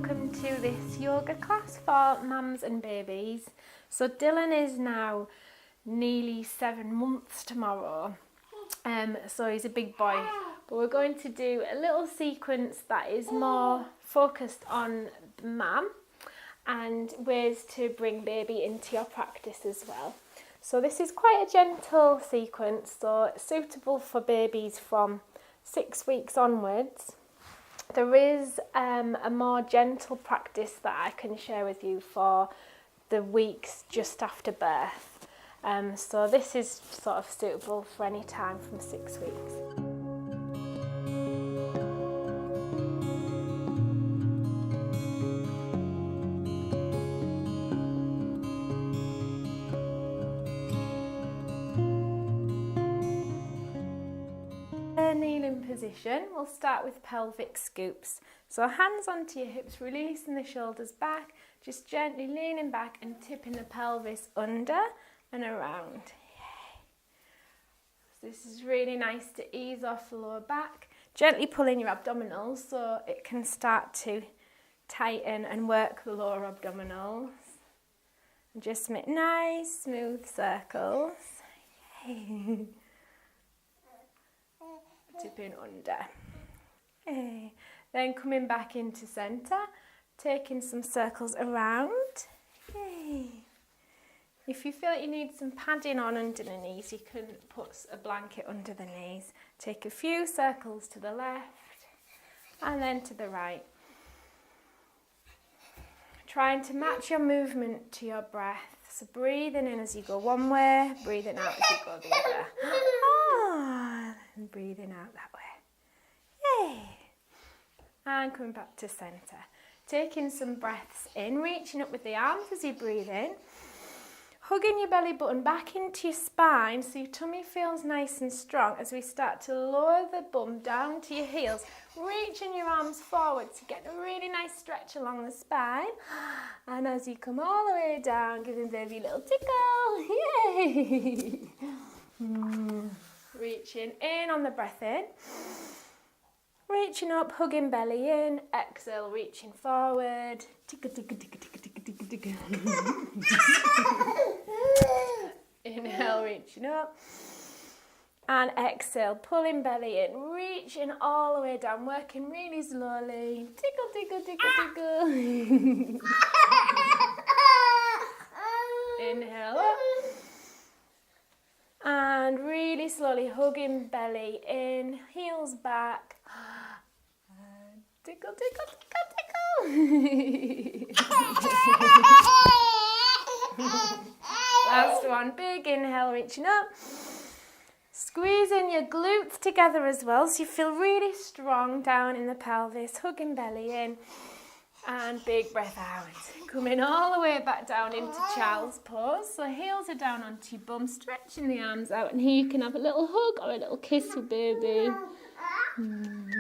welcome to this yoga class for mums and babies. So Dylan is now nearly 7 months tomorrow, so he's a big boy, but we're going to do a little sequence that is more focused on the mum and ways to bring baby into your practice as well. So this is quite a gentle sequence, so suitable for babies from 6 weeks onwards. There is a more gentle practice that I can share with you for the weeks just after birth. So this is sort of suitable for any time from 6 weeks. Kneeling position, we'll start with pelvic scoops. So hands onto your hips, releasing the shoulders back, just gently leaning back and tipping the pelvis under and around. Yay. So this is really nice to ease off the lower back, gently pulling your abdominals so it can start to tighten and work the lower abdominals. And just make nice smooth circles. Yay. Tipping under. Okay. Then coming back into centre, taking some circles around. Okay. If you feel like you need some padding on under the knees, you can put a blanket under the knees. Take a few circles to the left and then to the right. Trying to match your movement to your breath. So breathing in as you go one way, breathing out as you go the other. And breathing out that way. Yay! And coming back to centre. Taking some breaths in, reaching up with the arms as you breathe in. Hugging your belly button back into your spine so your tummy feels nice and strong as we start to lower the bum down to your heels. Reaching your arms forward to get a really nice stretch along the spine. And as you come all the way down, giving baby a little tickle. Yay! Reaching in on the breath in. Reaching up, hugging belly in. Exhale, reaching forward. Tickle, tickle, tickle, tickle, tickle, tickle, tickle. Inhale, reaching up. And exhale, pulling belly in. Reaching all the way down, working really slowly. Tickle, tickle, tickle, tickle. Inhale up. And really slowly hugging belly in, heels back. And tickle, tickle, tickle, tickle. Last one, big inhale, reaching up. Squeezing your glutes together as well, so you feel really strong down in the pelvis, hugging belly in. And big breath out. Coming all the way back down into child's pose. So heels are down onto your bum, stretching the arms out. And here you can have a little hug or a little kiss with baby. Like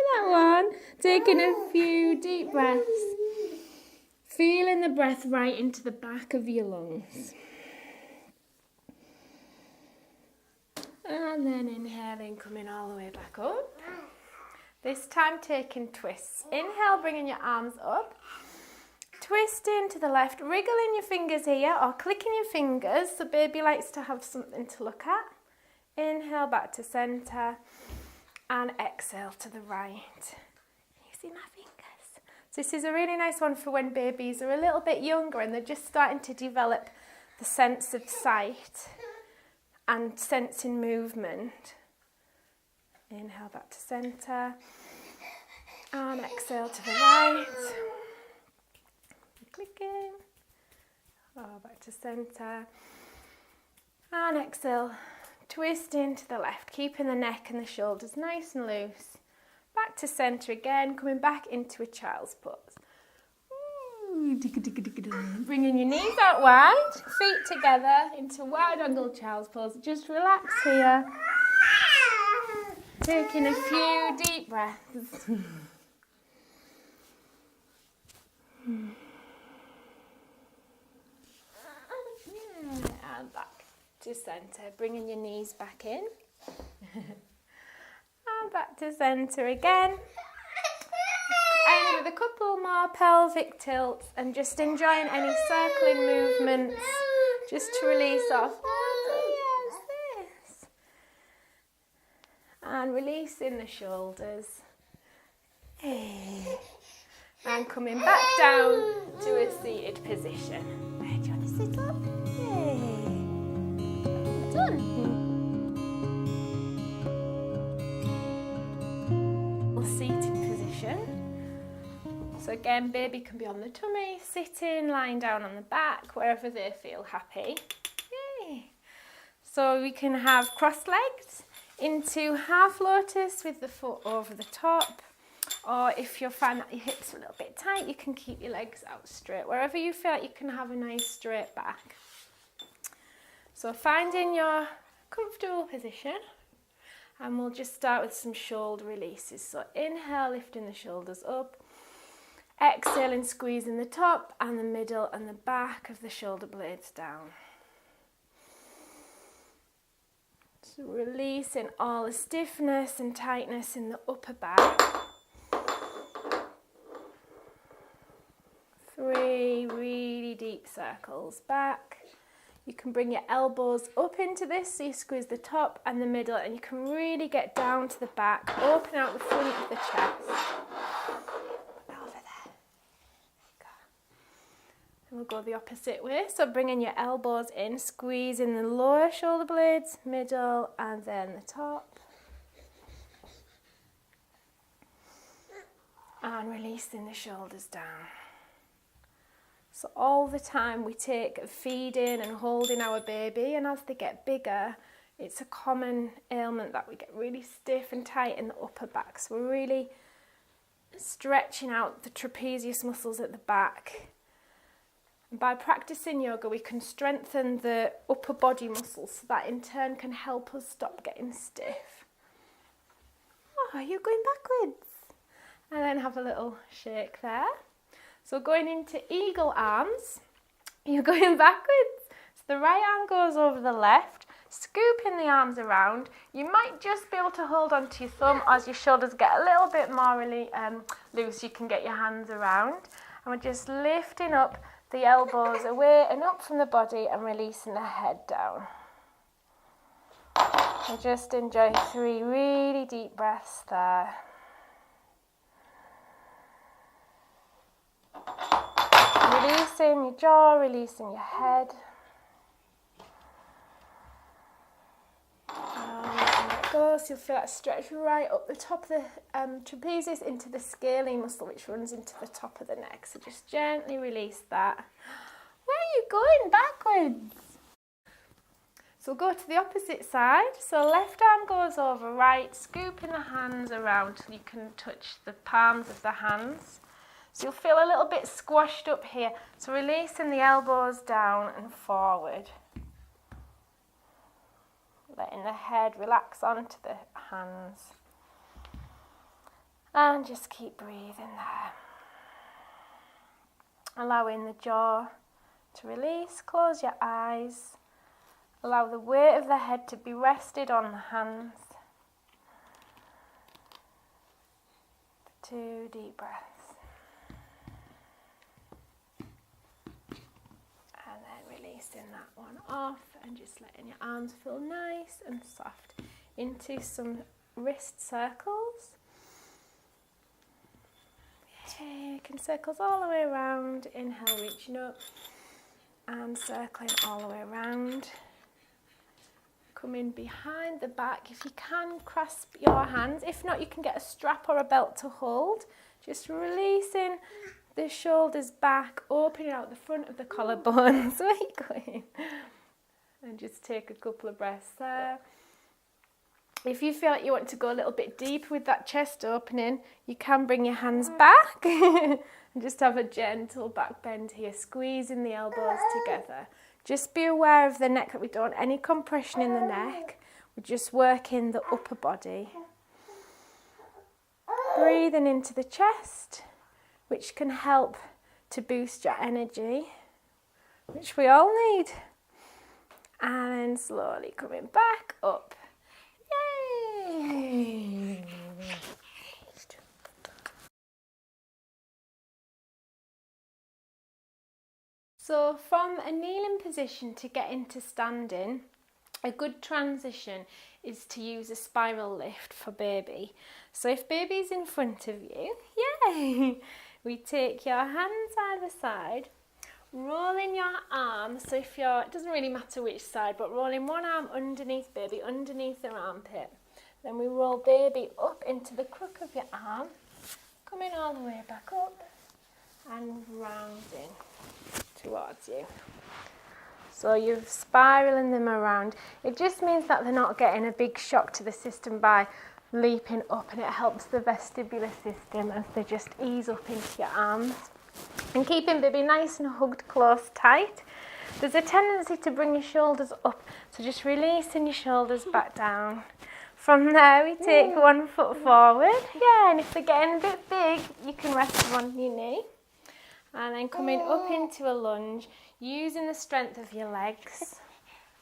that one. Taking a few deep breaths. Feeling the breath right into the back of your lungs. And then inhaling, coming all the way back up. This time taking twists. Inhale, bringing your arms up. Twisting to the left, wriggling your fingers here or clicking your fingers so baby likes to have something to look at. Inhale back to centre and exhale to the right. Can you see my fingers? So this is a really nice one for when babies are a little bit younger and they're just starting to develop the sense of sight and sensing movement. Inhale back to centre and exhale to the right. Clicking. Back to centre and exhale. Twisting to the left, keeping the neck and the shoulders nice and loose. Back to centre again, coming back into a child's pose. Bringing your knees out wide, feet together into wide angle child's pose. Just relax here. Taking a few deep breaths. And back to centre, bringing your knees back in. back to centre again. And with a couple more pelvic tilts and just enjoying any circling movements just to release off. Yes, this. And releasing the shoulders. And coming back down to a seated position. Do you want to sit up? Done. Seated position. So again, baby can be on the tummy, sitting, lying down on the back, wherever they feel happy. Yay. So we can have crossed legs into half lotus with the foot over the top. Or if you find that your hips are a little bit tight, you can keep your legs out straight. Wherever you feel like you can have a nice straight back. So finding your comfortable position. And we'll just start with some shoulder releases. So inhale, lifting the shoulders up. Exhaling, squeezing the top and the middle and the back of the shoulder blades down. So releasing all the stiffness and tightness in the upper back. 3 really deep circles back. You can bring your elbows up into this, so you squeeze the top and the middle, and you can really get down to the back, open out the front of the chest. Over there. Go. And we'll go the opposite way. So bringing your elbows in, squeezing the lower shoulder blades, middle, and then the top. And releasing the shoulders down. So all the time we take feeding and holding our baby, and as they get bigger, it's a common ailment that we get really stiff and tight in the upper back. So we're really stretching out the trapezius muscles at the back. And by practicing yoga, we can strengthen the upper body muscles, so that in turn can help us stop getting stiff. Oh, you're going backwards. And then have a little shake there. So going into eagle arms, you're going backwards. So the right arm goes over the left, scooping the arms around. You might just be able to hold onto your thumb as your shoulders get a little bit more really loose. You can get your hands around. And we're just lifting up the elbows away and up from the body and releasing the head down. And just enjoy 3 really deep breaths there. Releasing your jaw, releasing your head. And let it go. So you'll feel that stretch right up the top of the trapezius into the scalene muscle, which runs into the top of the neck. So just gently release that. Where are you going? Backwards. So we'll go to the opposite side. So left arm goes over right, scooping the hands around till you can touch the palms of the hands. So you'll feel a little bit squashed up here. So releasing the elbows down and forward. Letting the head relax onto the hands. And just keep breathing there. Allowing the jaw to release. Close your eyes. Allow the weight of the head to be rested on the hands. 2 deep breaths. Releasing that one off and just letting your arms feel nice and soft into some wrist circles. Making circles all the way around. Inhale, reaching up and circling all the way around. Coming behind the back. If you can, clasp your hands. If not, you can get a strap or a belt to hold. Just releasing the shoulders back, opening out the front of the collarbones. Where are you going? And just take a couple of breaths there. If you feel like you want to go a little bit deeper with that chest opening, you can bring your hands back and just have a gentle back bend here, squeezing the elbows together. Just be aware of the neck, that we don't want any compression in the neck. We're just working the upper body. Breathing into the chest, which can help to boost your energy, which we all need. And then slowly coming back up. Yay! So from a kneeling position to get into standing, a good transition is to use a spiral lift for baby. So if baby's in front of you, yay! We take your hands either side, rolling your arm, so if you're, it doesn't really matter which side, but rolling one arm underneath baby, underneath their armpit. Then we roll baby up into the crook of your arm, coming all the way back up and rounding towards you. So you're spiralling them around. It just means that they're not getting a big shock to the system by leaping up, and it helps the vestibular system as they just ease up into your arms. And keeping baby nice and hugged close tight. There's a tendency to bring your shoulders up, so just releasing your shoulders back down. From there we take one foot forward, and if they're getting a bit big you can rest them on your knee. And then coming up into a lunge, using the strength of your legs,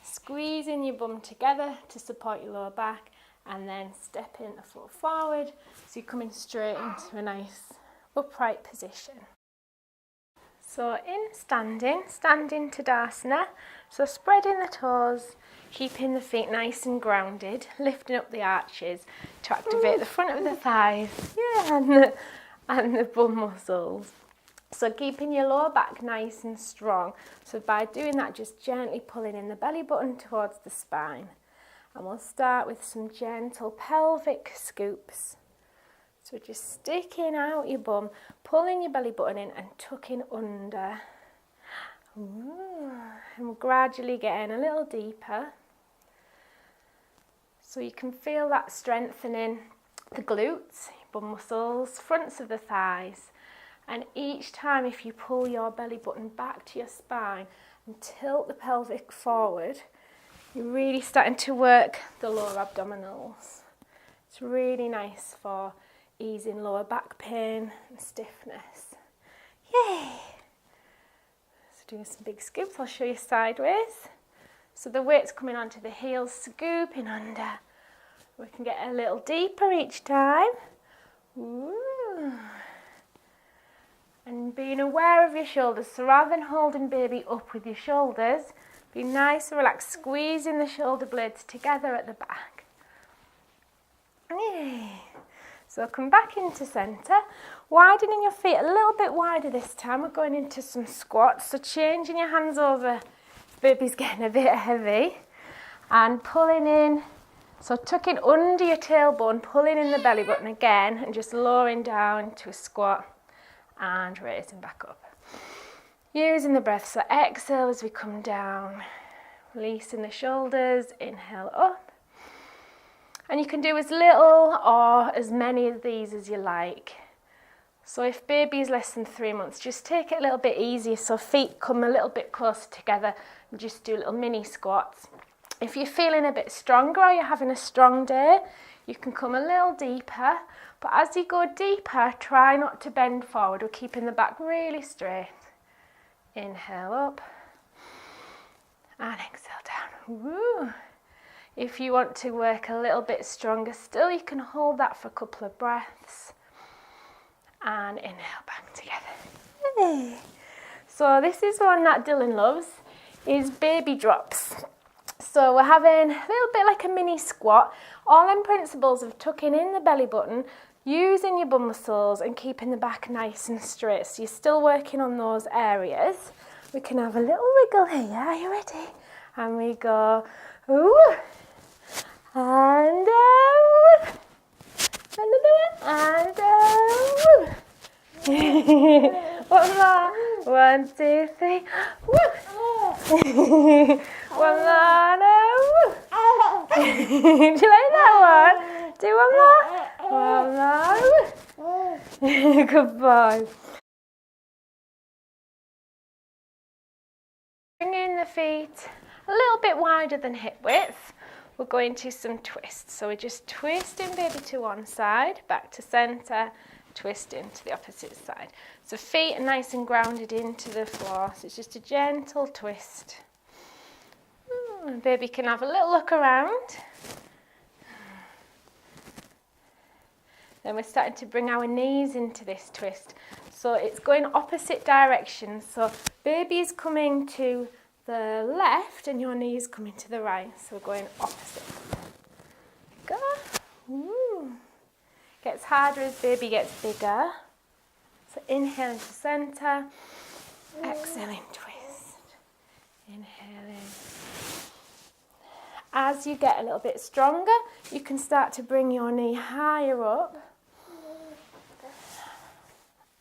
squeezing your bum together to support your lower back, and then stepping a foot forward so you're coming straight into a nice upright position. So in standing Tadasana, so spreading the toes, keeping the feet nice and grounded, lifting up the arches to activate the front of the thighs, and the bum muscles. So keeping your lower back nice and strong. So by doing that, just gently pulling in the belly button towards the spine. And we'll start with some gentle pelvic scoops. So just sticking out your bum, pulling your belly button in and tucking under. And we're gradually getting a little deeper. So you can feel that strengthening the glutes, bum muscles, fronts of the thighs. And each time if you pull your belly button back to your spine and tilt the pelvic forward, you're really starting to work the lower abdominals. It's really nice for easing lower back pain and stiffness. Yay! So doing some big scoops, I'll show you sideways. So the weight's coming onto the heels, scooping under. We can get a little deeper each time. Ooh. And being aware of your shoulders, so rather than holding baby up with your shoulders, be nice and relaxed, squeezing the shoulder blades together at the back. Yay. So come back into centre, widening your feet a little bit wider this time. We're going into some squats, so changing your hands over if baby's getting a bit heavy, and pulling in, so tucking under your tailbone, pulling in the belly button again, and just lowering down to a squat. And raising back up. Using the breath, so exhale as we come down, releasing the shoulders, inhale up. And you can do as little or as many of these as you like. So if baby's less than 3 months, just take it a little bit easier, so feet come a little bit closer together and just do little mini squats. If you're feeling a bit stronger or you're having a strong day, you can come a little deeper. But as you go deeper, try not to bend forward. We're keeping the back really straight. Inhale up and exhale down. Woo. If you want to work a little bit stronger still, you can hold that for a couple of breaths. And inhale back together. Yay. So this is one that Dylan loves, is baby drops. So we're having a little bit like a mini squat. All in principles of tucking in the belly button, using your bum muscles and keeping the back nice and straight. So you're still working on those areas. We can have a little wiggle here. Are you ready? And we go, ooh, and another one, and one more. 1, 2, 3. Woo. One more. Woo. Do you like that one? Do one more. One more. Good boy. Bring in the feet a little bit wider than hip width. We're going to some twists. So we're just twisting baby to one side, back to centre, twisting to the opposite side. So feet are nice and grounded into the floor. So it's just a gentle twist. Baby can have a little look around. Then we're starting to bring our knees into this twist. So it's going opposite directions. So baby is coming to the left and your knee is coming to the right. So we're going opposite. Go. Woo. Gets harder as baby gets bigger. So inhale into centre. Exhaling, twist. Inhaling. As you get a little bit stronger, you can start to bring your knee higher up.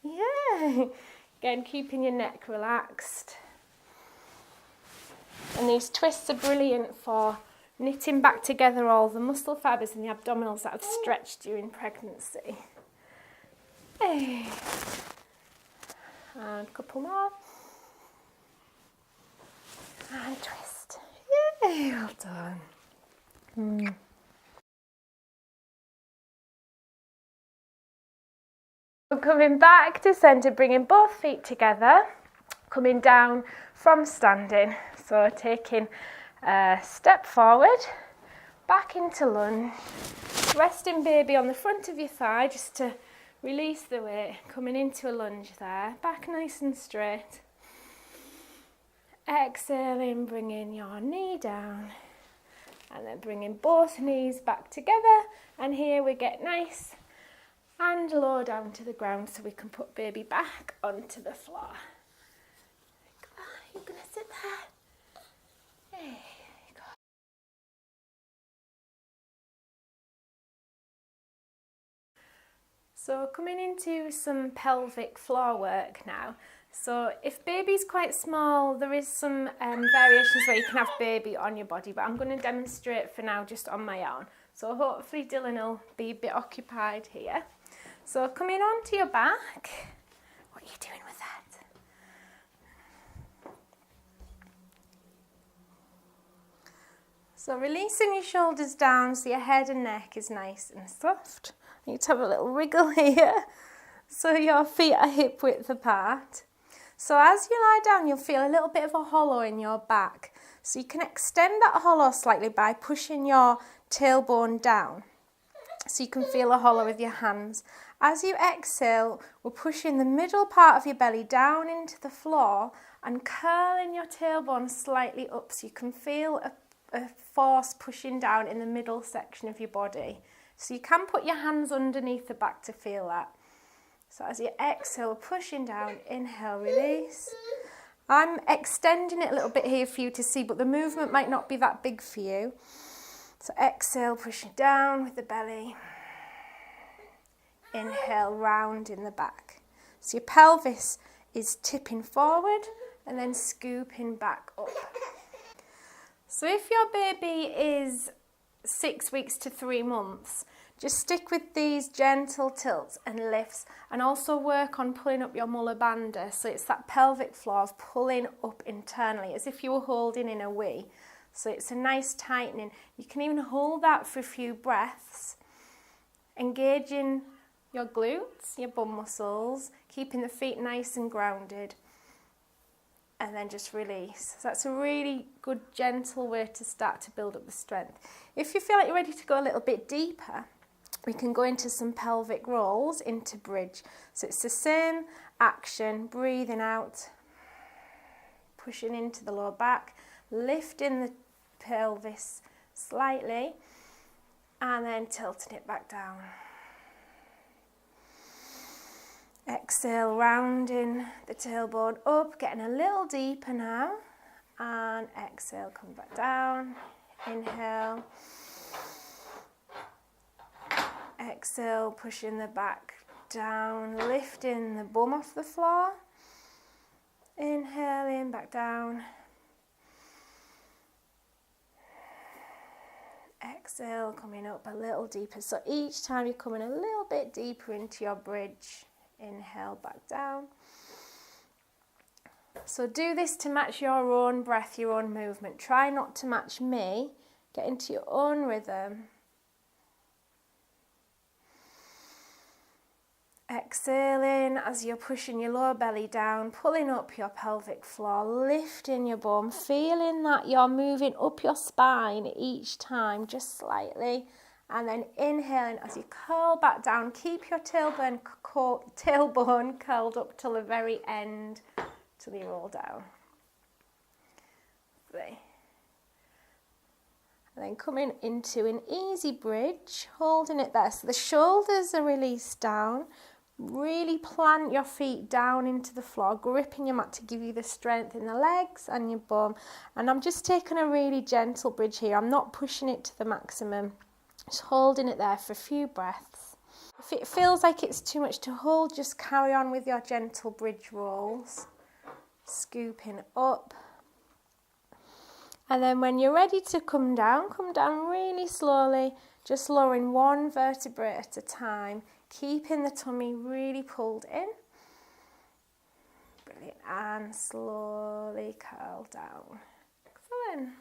Yeah. Again, keeping your neck relaxed. And these twists are brilliant for knitting back together all the muscle fibres in the abdominals that have stretched during pregnancy. Hey. And a couple more. And twist. Yay, well done. We're coming back to centre, bringing both feet together, coming down from standing. So taking a step forward, back into lunge, resting baby on the front of your thigh just to release the weight, coming into a lunge there, back nice and straight. Exhaling, bringing your knee down and then bringing both knees back together, and here we get nice and low down to the ground so we can put baby back onto the floor. You're going to sit there. There you go. So coming into some pelvic floor work now. So if baby's quite small, there is some variations where you can have baby on your body, but I'm going to demonstrate for now just on my own. So hopefully Dylan will be a bit occupied here. So coming onto your back, what are you doing with that? So releasing your shoulders down so your head and neck is nice and soft. You need to have a little wriggle here so your feet are hip width apart. So as you lie down, you'll feel a little bit of a hollow in your back. So you can extend that hollow slightly by pushing your tailbone down. So you can feel a hollow with your hands. As you exhale, we're pushing the middle part of your belly down into the floor and curling your tailbone slightly up so you can feel a force pushing down in the middle section of your body. So you can put your hands underneath the back to feel that. So as you exhale, pushing down, inhale, release. I'm extending it a little bit here for you to see, but the movement might not be that big for you. So exhale, pushing down with the belly. Inhale, round in the back. So your pelvis is tipping forward and then scooping back up. So if your baby is 6 weeks to 3 months, just stick with these gentle tilts and lifts, and also work on pulling up your mulla bandha. So it's that pelvic floor of pulling up internally as if you were holding in a wee. So it's a nice tightening. You can even hold that for a few breaths, engaging your glutes, your bum muscles, keeping the feet nice and grounded, and then just release. So that's a really good gentle way to start to build up the strength. If you feel like you're ready to go a little bit deeper, we can go into some pelvic rolls into bridge. So it's the same action, breathing out, pushing into the lower back, lifting the pelvis slightly, and then tilting it back down. Exhale, rounding the tailbone up, getting a little deeper now, and exhale, come back down, inhale. Exhale, pushing the back down, lifting the bum off the floor. Inhaling, back down. Exhale, coming up a little deeper. So each time you're coming a little bit deeper into your bridge. Inhale, back down. So do this to match your own breath, your own movement. Try not to match me. Get into your own rhythm. Exhaling as you're pushing your lower belly down, pulling up your pelvic floor, lifting your bum, feeling that you're moving up your spine each time, just slightly, and then inhaling as you curl back down. Keep your tailbone curled up till the very end, till you roll down. 3. And then coming into an easy bridge, holding it there. So the shoulders are released down. Really plant your feet down into the floor, gripping your mat to give you the strength in the legs and your bum. And I'm just taking a really gentle bridge here. I'm not pushing it to the maximum. Just holding it there for a few breaths. If it feels like it's too much to hold, just carry on with your gentle bridge rolls. Scooping up. And then when you're ready to come down really slowly, just lowering one vertebrae at a time, keeping the tummy really pulled in. Brilliant. And slowly curl down. Excellent.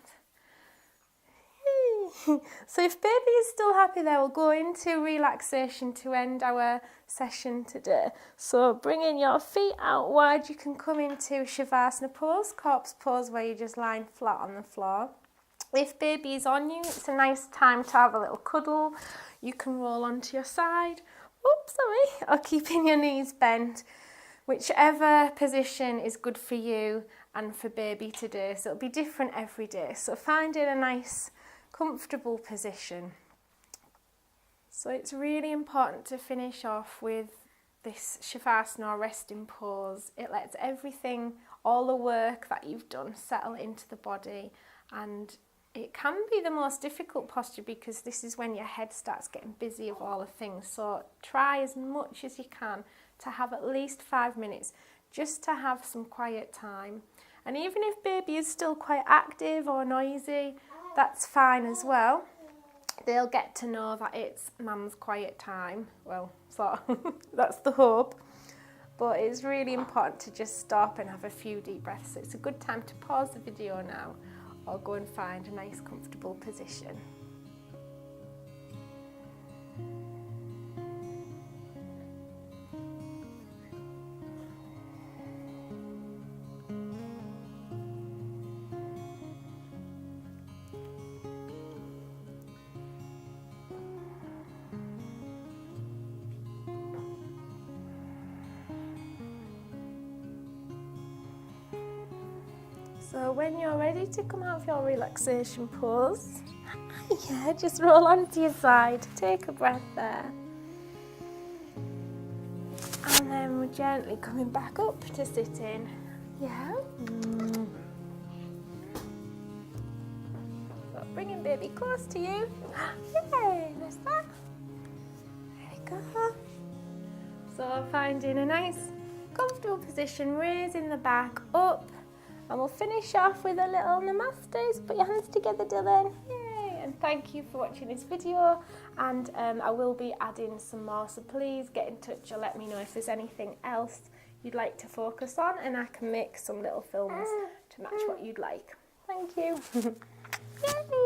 So if baby is still happy there, we'll go into relaxation to end our session today. So bringing your feet out wide, you can come into Shavasana pose, corpse pose, where you're just lying flat on the floor. If baby is on you, it's a nice time to have a little cuddle. You can roll onto your side, or keeping your knees bent, whichever position is good for you and for baby today. So it'll be different every day. So finding a nice comfortable position. So it's really important to finish off with this Shavasana or resting pose. It lets everything, all the work that you've done, settle into the body, and it can be the most difficult posture because this is when your head starts getting busy of all the things. So try as much as you can to have at least 5 minutes just to have some quiet time. And even if baby is still quite active or noisy, that's fine as well. They'll get to know that it's mum's quiet time. Well, so that's the hope. But it's really important to just stop and have a few deep breaths. So it's a good time to pause the video now or go and find a nice comfortable position. So when you're ready to come out of your relaxation pose, just roll onto your side, take a breath there. And then we're gently coming back up to sit in. So bringing baby close to you. Yay, there's that. There we go. So finding a nice comfortable position, raising the back up. And we'll finish off with a little namastes. Put your hands together, Dylan. Yay! And thank you for watching this video. And I will be adding some more. So please get in touch or let me know if there's anything else you'd like to focus on. And I can make some little films to match what you'd like. Thank you. Yay!